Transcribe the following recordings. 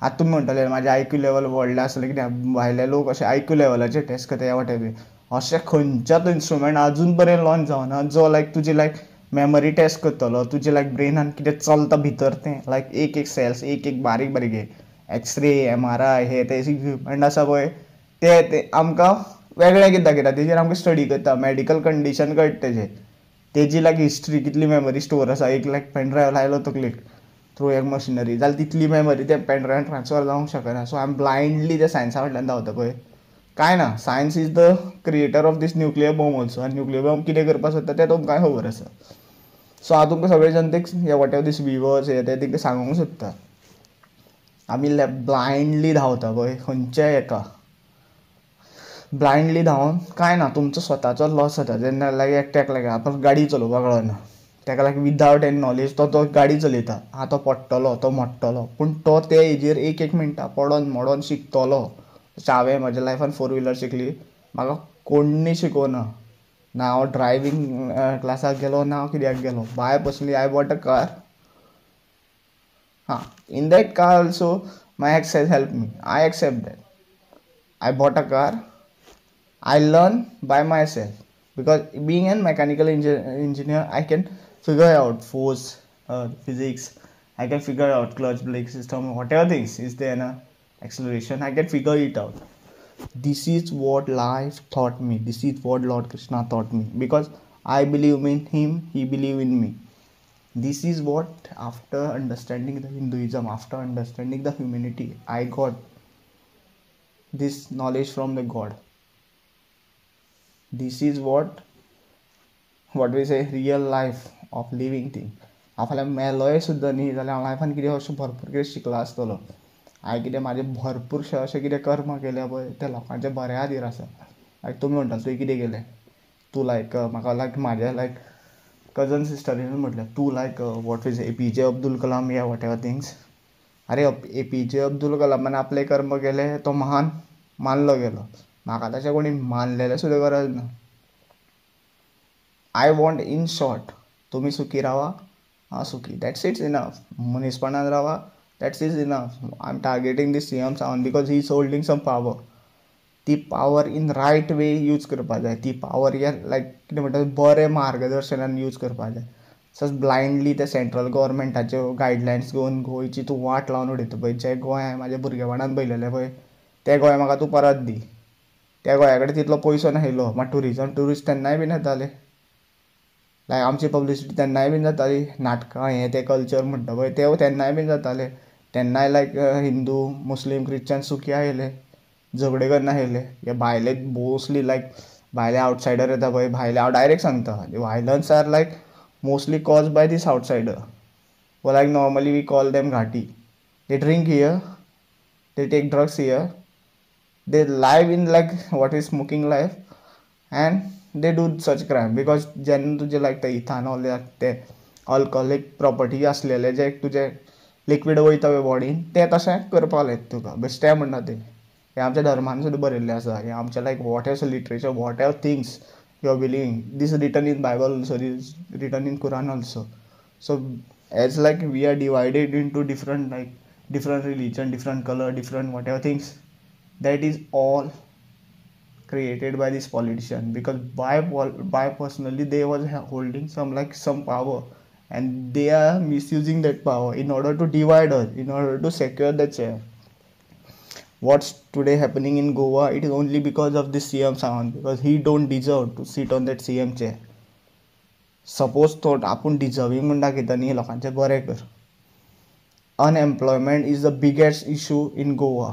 आतां तुमी म्हणटले म्हाजें IQ लेवल व्हडलें आसलें कित्याक भायले लोक अशे IQ लेवलाचे टेस्ट करता ह्या वाटेन अशें खंयच्याच इंस्ट्रुमेंट आजून पर्यंत लॉन्च जावना जो लायक तुजी लायक मेमरी टेस्ट करतलो तुजे लायक ब्रेनान कितें चलता भितर तें लायक एक सेल्स एक बारीक बारीक एक्सरे MRI हे ते इक्विपमेंट आसा पळय ते आमकां वेगळें कितें दाखयता तेजेर आमकां स्टडी करता मेडिकल कंडिशन कळटा तेजी लायक हिस्ट्री कितली मेमरी स्टोर आसा एक लायक पेनड्रायव लायलो तकलेक थ्रू एक मशिनरी जाल्यार तितली मेमरी त्या पेनड्रायवान ट्रान्सफर जावंक शकना सो आय एम ब्लायंडली त्या सायन्सा फाटल्यान धांवता पळय कांय ना science is the creator of these nuclear bomb also आनी न्युक्लियर बॉम्ब कितें करपाक सोदता तें तुमकां खबर आसा सो हांव तुमकां सगळे जनतेक हे वॉट एवर दीस व्हिवर्स हे ते तांकां सांगूंक सोदता आमी ब्लायंडली धांवता पळय खंयच्याय हेका ब्लायंडली धांवन कांय ना तुमचो स्वताचो लॉस जाता जेन्ना लायक एकट्याक लायक आतां गाडी चलोवपाक कळना ताका लायक विदावट एनी नॉलेज तो गाडी चलयता तो पडटलो तो मोडटलो पूण तो ते हेजेर एक मिनटां पडोन मोडोन शिकतलो हांवें म्हज्या लायफान 4 व्हिलर शिकली म्हाका कोणूय शिकोवना ना हांव ड्रायवींग क्लासाक गेलो ना हांव कित्याक गेलो by personally I bought a car in that car also my ex has helped me I accept that I bought a car I learn by myself because being a mechanical engineer I can figure out force physics I can figure out clutch brake system whatever things is there na acceleration I can figure it out this is what life taught me this is what Lord Krishna taught me because I believe in him he believe in me. This is what after understanding the Hinduism after understanding the humanity I got this knowledge from the God. This is what we say real life of living thing आपल्या मेलोय सुद्दां न्ही जाल्यार हांव लायफान कितें अशें भरपूर कितें शिकलो आसतलो हांवें कितें म्हाजें भरपूरशें अशें कितें कर्म केलें पळय तें लोकांच्या बऱ्या खातीर आसा लायक तुमी म्हणटा तुवें कितें केलें तूं लायक म्हाका लायक म्हाजें लायक कजन सिस्टरीन म्हटलें तूं like what is APJ Abdul Kalam या वॉट एवर थिंग्स अरे APJ अब्दुल कलामान आपले कर्म केले तो महान मानलो गेलो म्हाका तशें कोणी मानलेलें सुद्दां गरज ना आय वॉन्ट इन शॉर्ट तुमी सुखी रावा हांव सुखी दॅट्स इट्स इनफ मनीसपणान रावा that's is enough I am targeting this CM Sawant because he is holding some power ती power in right way use करपा जाय ती पावर या लायक कितें म्हणटा बरें मार्गदर्शनान यूज करपा जाय सज ब्लायंडली ते सेंट्रल गव्हर्मेंटाच्यो गायडलायन्स घेवन गोंयची तूं वाट लावन उडयता पळय जें गोंय हांवें म्हाज्या भुरगेपणान पयलेलें पळय तें गोंय म्हाका तूं परत दी त्या गोंया कडेन तितलो पयसो नाशिल्लो मात टुरिस्ट तेन्नाय बीन येताले लायक आमची पब्लिसिटी तेन्नाय बीन जाताली नाटकां हें तें कल्चर म्हणटा पळय ते तेन्नाय बीन जाताले तेन्नाय लायक हिंदू मुस्लीम क्रिश्चन सुखी आयले झगडे करना आयले हे भायले मोस्टली लायक भायले आवटसायडर येता पळय भायले हांव डायरेक्ट सांगता violence are like mostly caused by these outsider व like normally we call them घाटी they drink here they take drugs here they live in like what is smoking life and they do such crime because जेन्ना तुजें लायक ते ethanol ते अल्कोहोलीक property आसलेले जे तुजे liquid वयता पळय बॉडीन तें तशें करपाक लायक तुका बेश्टें म्हणटा तें हें आमच्या धर्मान सुद्दां बरयल्लें आसा हें आमचें like whatever literature whatever things you are believing this written in Bible also this written in Quran also so as like we are divided in two different religion different color different whatever things that is all created by this politician because by personally they was holding some power and they are misusing that power in order to divide us in order to secure the chair. What's today happening in Goa it is only because of this CM Sawant because he don't deserve to sit on that CM chair. Suppose thought आपूण deserving म्हण दाखयता न्ही लोकांचें बरें कर. Unemployment is the biggest issue in Goa.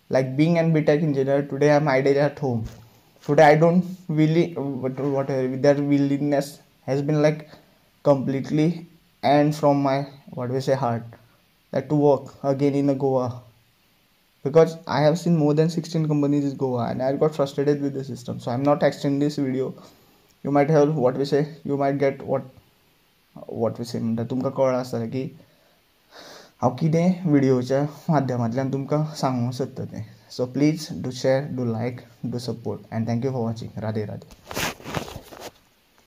Like being an BTech engineer today I'm idle at home. Today I don't really that willingness has been like completely and from my heart like to work again in Goa. Because I have seen more than 16 companies in Goa and I got frustrated with the system. So I'm not extending this video. You might have you might get what we say म्हणटा तुमकां कळ्ळां आसतलें की हांव कितें व्हिडियोच्या माध्यमांतल्यान तुमकां सांगूंक सोदता तें. So please do share do like do support and thank you for watching. Radhe Radhe.